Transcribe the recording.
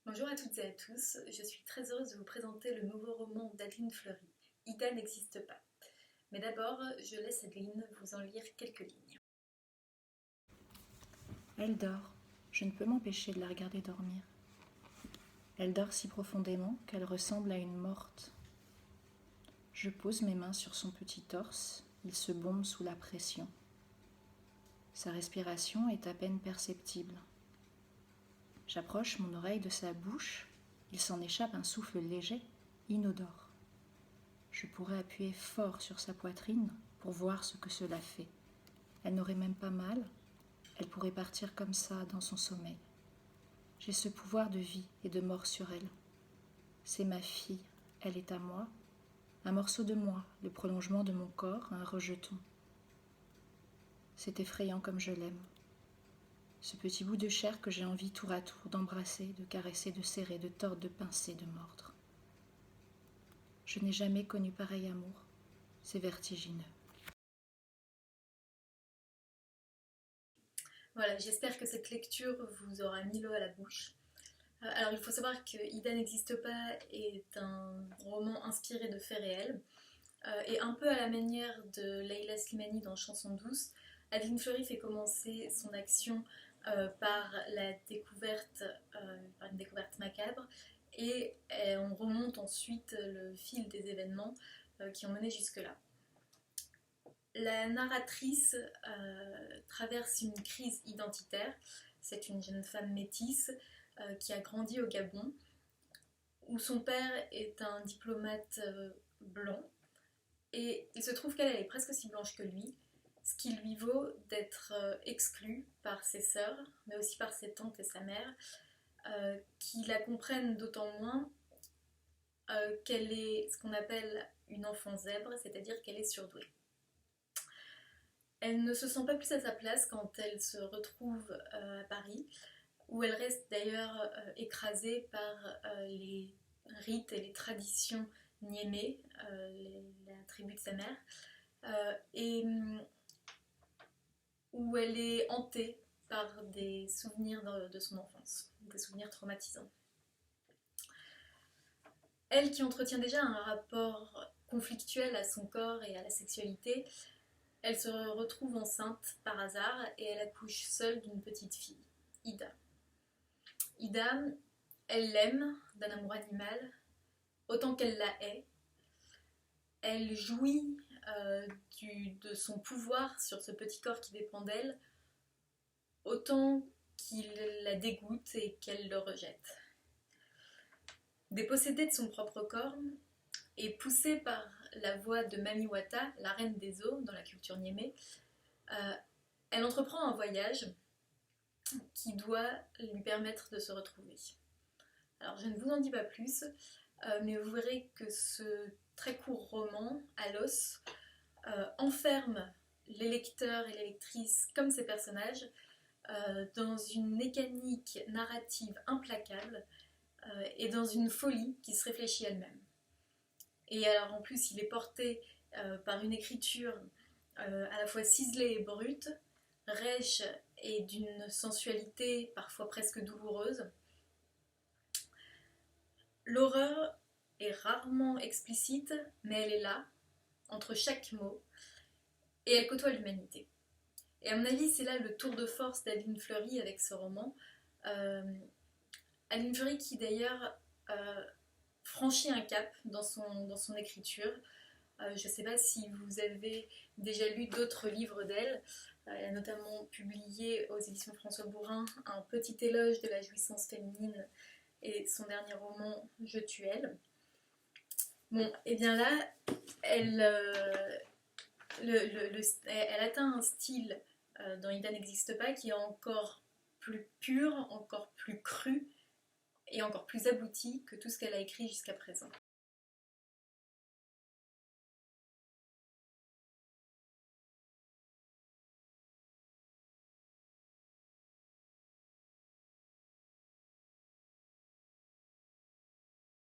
Bonjour à toutes et à tous, je suis très heureuse de vous présenter le nouveau roman d'Adeline Fleury, Ida n'existe pas. Mais d'abord, je laisse Adeline vous en lire quelques lignes. Elle dort. Je ne peux m'empêcher de la regarder dormir. Elle dort si profondément qu'elle ressemble à une morte. Je pose mes mains sur son petit torse, il se bombe sous la pression. Sa respiration est à peine perceptible. J'approche mon oreille de sa bouche, il s'en échappe un souffle léger, inodore. Je pourrais appuyer fort sur sa poitrine pour voir ce que cela fait. Elle n'aurait même pas mal, elle pourrait partir comme ça dans son sommeil. J'ai ce pouvoir de vie et de mort sur elle. C'est ma fille, elle est à moi, un morceau de moi, le prolongement de mon corps, un rejeton. C'est effrayant comme je l'aime. Ce petit bout de chair que j'ai envie tour à tour d'embrasser, de caresser, de serrer, de tordre, de pincer, de mordre. Je n'ai jamais connu pareil amour. C'est vertigineux. Voilà, j'espère que cette lecture vous aura mis l'eau à la bouche. Alors il faut savoir que Ida n'existe pas est un roman inspiré de faits réels. Et un peu à la manière de Leila Slimani dans Chanson douce, Adeline Fleury fait commencer son action par par une découverte macabre, et on remonte ensuite le fil des événements qui ont mené jusque-là. La narratrice traverse une crise identitaire. C'est une jeune femme métisse qui a grandi au Gabon, où son père est un diplomate blanc. Et il se trouve qu'elle est presque aussi blanche que lui, ce qui lui vaut d'être exclue par ses sœurs, mais aussi par ses tantes et sa mère, qui la comprennent d'autant moins qu'elle est ce qu'on appelle une enfant zèbre, c'est-à-dire qu'elle est surdouée. Elle ne se sent pas plus à sa place quand elle se retrouve à Paris, où elle reste d'ailleurs écrasée par les rites et les traditions niémées, la tribu de sa mère, et où elle est hantée par des souvenirs de son enfance, des souvenirs traumatisants. Elle qui entretient déjà un rapport conflictuel à son corps et à la sexualité, elle se retrouve enceinte par hasard et elle accouche seule d'une petite fille, Ida. Ida, elle l'aime d'un amour animal, autant qu'elle la hait. Elle jouit de son pouvoir sur ce petit corps qui dépend d'elle, autant qu'il la dégoûte et qu'elle le rejette. Dépossédée de son propre corps et poussée par la voix de Mamiwata, la reine des eaux dans la culture niémée, elle entreprend un voyage qui doit lui permettre de se retrouver. Alors je ne vous en dis pas plus, mais vous verrez que ce très court roman, à l'os, enferme les lecteurs et les lectrices comme ces personnages dans une mécanique narrative implacable et dans une folie qui se réfléchit elle-même. Et alors en plus il est porté par une écriture à la fois ciselée et brute, rêche et d'une sensualité parfois presque douloureuse. L'horreur est rarement explicite, mais elle est là, entre chaque mot, et elle côtoie l'humanité. Et à mon avis, c'est là le tour de force d'Adeline Fleury avec ce roman. Adeline Fleury qui d'ailleurs franchit un cap dans son écriture. Je ne sais pas si vous avez déjà lu d'autres livres d'elle. Elle a notamment publié aux éditions François Bourin un petit éloge de la jouissance féminine et son dernier roman Je tue elle. Bon, et bien là, elle atteint un style dans Ida n'existe pas qui est encore plus pur, encore plus cru et encore plus abouti que tout ce qu'elle a écrit jusqu'à présent.